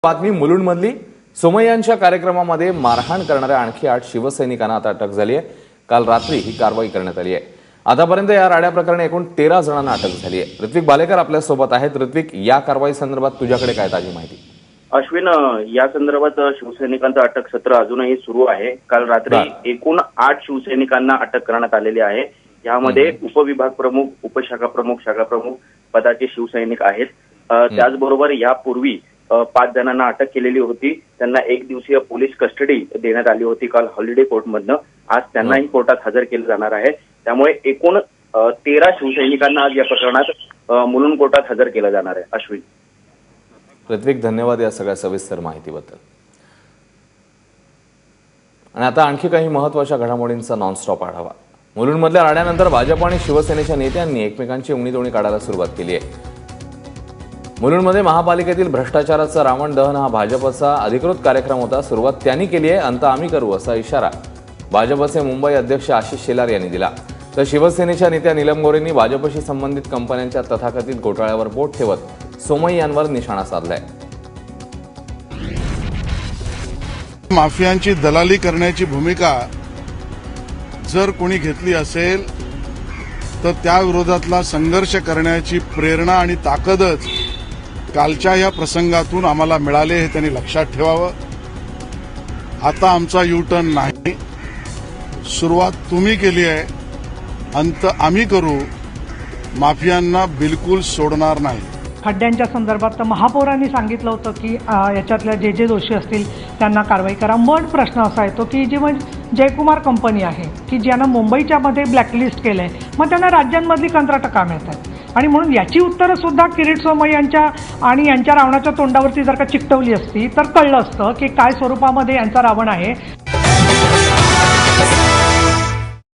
बातमी मुलुंडमधली सोमय्यांच्या कार्यक्रमामध्ये मारहाण करणाऱ्या आणखी 8 शिवसैनिकांना आता अटक झाली आहे। काल रात्री ही कारवाई करण्यात आली आहे। आतापर्यंत या राड्या प्रकरणी एकूण 13 जणांना अटक झाली आहे। ऋत्विक बालेकर आपल्या सोबत आहेत। ऋत्विक, या कारवाई संदर्भात तुझ्याकडे काय ताजी माहिती? अश्विन, या संदर्भात शिवसैनिकांचं अटक सत्र अजूनही सुरू आहे। काल रात्री एकूण 8 शिवसैनिकांना अटक करण्यात आलेली आहे। यामध्ये उपविभाग प्रमुख, उपशाखा प्रमुख, शाखा प्रमुख पदाचे शिवसैनिक आहेत। त्याचबरोबर यापूर्वी 5 जणांना अटक केलेली होती। त्यांना 1 दिवसीय पोलीस कस्टडी देण्यात आली होती काल हॉलिडे कोर्टमधनं। आज त्यांनाही कोर्टात हजर केलं जाणार आहे। त्यामुळे एकूण 13 शिवसैनिकांना आज या प्रकरणात मुलुंड कोर्टात हजर केलं जाणार आहे। अश्विन, ऋत्विक, धन्यवाद या सगळ्या सविस्तर माहितीबद्दल। आणि आता आणखी काही महत्त्वाच्या घडामोडींचा नॉनस्टॉप आढावा। मुलुंडमधल्या राड्यानंतर भाजप आणि शिवसेनेच्या नेत्यांनी एकमेकांची उणीधोणी काढायला सुरुवात केली आहे। मुलुंडमध्ये महापालिकेतील भ्रष्टाचाराचं रावण दहन हा भाजपचा अधिकृत कार्यक्रम होता। सुरुवात त्यांनी केली आहे, अंत आम्ही करू असा इशारा भाजपचे मुंबई अध्यक्ष आशिष शेलार यांनी दिला। तर शिवसेनेच्या नेत्या नीलम गोरेंनी भाजपशी संबंधित कंपन्यांच्या तथाकथित घोटाळ्यावर बोट ठेवत सोमय्यांवर निशाणा साधलाय। माफियांची दलाली करण्याची भूमिका जर कोणी घेतली असेल तर त्या विरोधातला संघर्ष करण्याची प्रेरणा आणि ताकदच कालच्या या प्रसंगातून आम्हाला मिळाले हे त्यांनी लक्षात ठेवावं। आता आमचा U-टर्न नाही, सुरुवात तुम्ही केली आहे, अंत आम्ही करू। माफियांना बिलकुल सोडणार नाही। खड्ड्यांच्या संदर्भात तर महापौरांनी सांगितलं होतं की याच्यातल्या जे दोषी असतील त्यांना कारवाई करा। मग प्रश्न असा येतो की जी जयकुमार कंपनी आहे की ज्यांना मुंबईच्या मध्ये ब्लॅकलिस्ट केलंय, मग त्यांना राज्यांमधली कंत्राटं का मिळतात? आणि म्हणून याची उत्तरं सुद्धा किरीट सोमय्यांच्या आणि यांच्या रावणाच्या तोंडावरती जर का चिकटवली असती तर कळलं असतं की काय स्वरूपामध्ये यांचा रावण आहे।